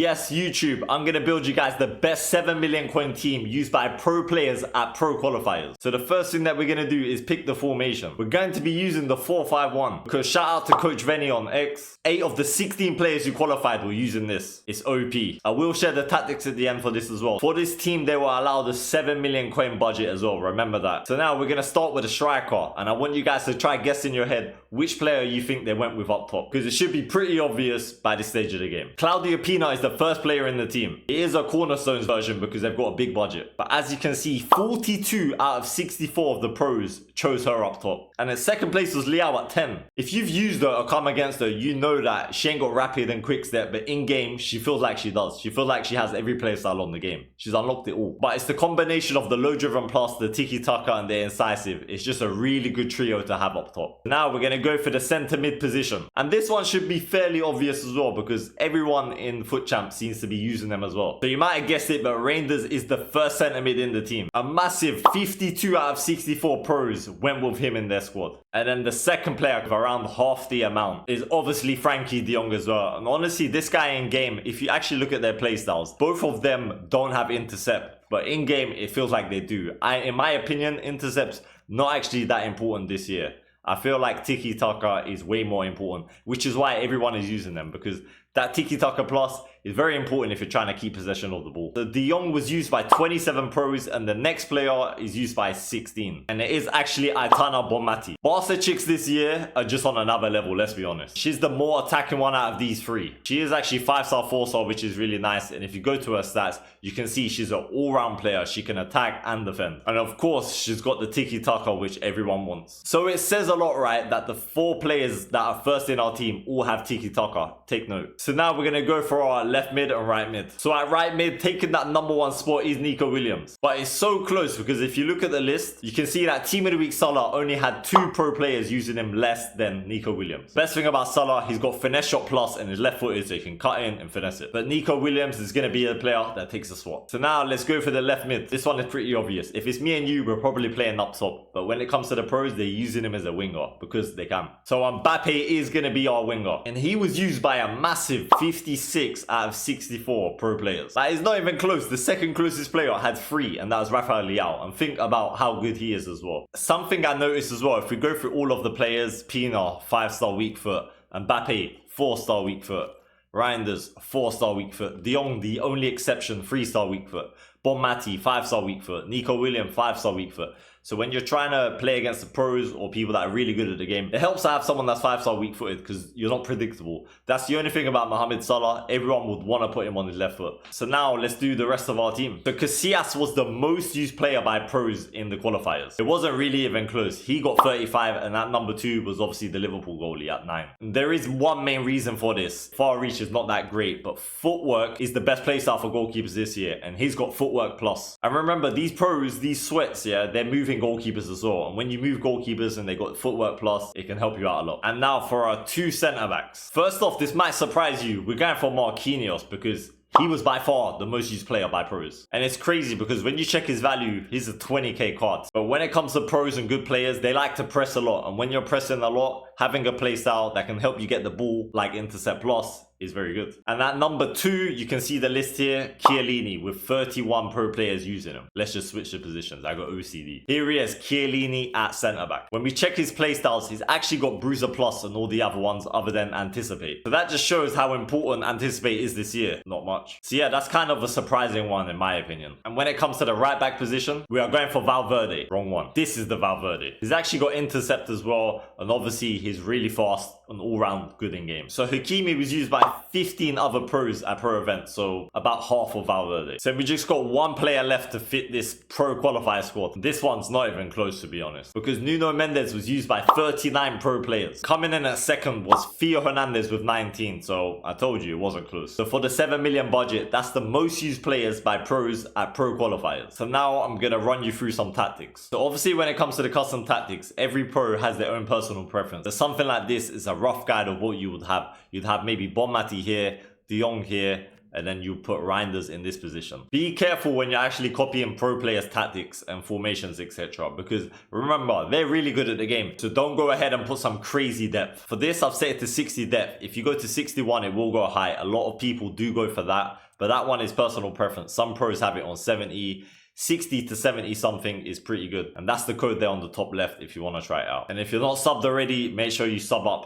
Yes, YouTube, I'm going to build you guys the best 7 million coin team used by pro players at pro qualifiers. So the first thing that we're going to do is pick the formation. We're going to be using the 4-5-1 because shout out to Coach Venny on X. 8 of the 16 players who qualified were using this. It's OP. I will share the tactics at the end for this as well. For this team, they will allow the 7 million coin budget as well. Remember that. So now we're going to start with a striker. And I want you guys to try guess in your head which player you think they went with up top. Because it should be pretty obvious by this stage of the game. Claudio Pina is the first player in the team. It is a cornerstones version because they've got a big budget. But as you can see, 42 out of 64 of the pros chose her up top. And in second place was Liao at 10. If you've used her or come against her, you know that she ain't got rapid and quick step, but in game, she feels like she does. She feels like she has every playstyle on the game. She's unlocked it all. But it's the combination of the low driven plus, the Tiki, Taka, and the incisive. It's just a really good trio to have up top. Now we're going to go for the center mid position. And this one should be fairly obvious as well because everyone in Foot Champ seems to be using them as well. So you might have guessed it, but Reinders is the first center mid in the team. A massive 52 out of 64 pros went with him in their squad. And then the second player of around half the amount is obviously Frankie de Jong as well. And honestly, this guy in game, if you actually look at their playstyles, both of them don't have intercept. But in game, it feels like they do. In my opinion, intercepts not actually that important this year. I feel like Tiki Taka is way more important, which is why everyone is using them because that Tiki Taka plus is very important if you're trying to keep possession of the ball. The De Jong was used by 27 pros and the next player is used by 16. And it is actually Aitana Bonmati. Barca chicks this year are just on another level, let's be honest. She's the more attacking one out of these three. She is actually 5-star, 4-star, which is really nice. And if you go to her stats, you can see she's an all-round player. She can attack and defend. And of course, she's got the Tiki Taka, which everyone wants. So it says a lot, right, that the 4 players that are first in our team all have Tiki Taka. Take note. So now we're going to go for our left mid and right mid. So at right mid, taking that number 1 spot is Nico Williams. But it's so close because if you look at the list, you can see that Team of the Week Salah only had 2 pro players using him less than Nico Williams. Best thing about Salah, he's got finesse shot plus and his left footed so he can cut in and finesse it. But Nico Williams is going to be a player that takes a swap. So now let's go for the left mid. This one is pretty obvious. If it's me and you, we're probably playing up top. But when it comes to the pros, they're using him as a winger because they can. So Mbappe is going to be our winger. And he was used by a massive 56 out of 64 pro players. That is not even close. The second closest player had 3 and that was Rafael Leao. And think about how good he is as well. Something I noticed as well, if we go through all of the players, Pina, 5-star weak foot, Mbappe, 4-star weak foot, Reinders, 4-star weak foot, De Jong, the only exception, 3-star weak foot, Bonmati, 5-star weak foot, Nico Williams, 5-star weak foot. So when you're trying to play against the pros or people that are really good at the game, it helps to have someone that's 5-star weak-footed because you're not predictable. That's the only thing about Mohamed Salah. Everyone would want to put him on his left foot. So now let's do the rest of our team. So Casillas was the most used player by pros in the qualifiers. It wasn't really even close. He got 35 and that number 2 was obviously the Liverpool goalie at 9. And there is one main reason for this. Far reach is not that great, but footwork is the best playstyle for goalkeepers this year. And he's got footwork plus. And remember, these pros, these sweats, yeah, they're moving goalkeepers as well. And when you move goalkeepers and they got footwork plus, it can help you out a lot. And now for our 2 centre backs. First off, this might surprise you. We're going for Marquinhos because he was by far the most used player by pros. And it's crazy because when you check his value, he's a 20k card. But when it comes to pros and good players, they like to press a lot. And when you're pressing a lot, having a playstyle that can help you get the ball like Intercept Plus is very good. And at number 2, you can see the list here, Chiellini with 31 pro players using him. Let's just switch the positions. I got OCD. Here he is, Chiellini at centre back. When we check his playstyles, he's actually got Bruiser Plus and all the other ones other than Anticipate. So that just shows how important Anticipate is this year. Not much. So yeah, that's kind of a surprising one in my opinion. And when it comes to the right back position, we are going for Valverde. Wrong one. This is the Valverde. He's actually got Intercept as well. And obviously he's really fast and all round good in game. So Hakimi was used by 15 other pros at pro events, so about half of Valverde. So we just got 1 player left to fit this pro qualifier squad. This one's not even close to be honest, because Nuno Mendes was used by 39 pro players. Coming in at second was Theo Hernandez with 19, so I told you it wasn't close. So for the 7 million budget, that's the most used players by pros at pro qualifiers. So now I'm gonna run you through some tactics. So obviously when it comes to the custom tactics, every pro has their own personal preference. So something like this is a rough guide of what you would have. You'd have maybe Bonmati here, De Jong here, and then you put Reinders in this position. Be careful when you're actually copying pro players' tactics and formations, etc. Because remember, they're really good at the game. So don't go ahead and put some crazy depth. For this, I've set it to 60 depth. If you go to 61, it will go high. A lot of people do go for that, but that one is personal preference. Some pros have it on 70. 60 to 70 something is pretty good. And that's the code there on the top left if you want to try it out. And if you're not subbed already, make sure you sub up.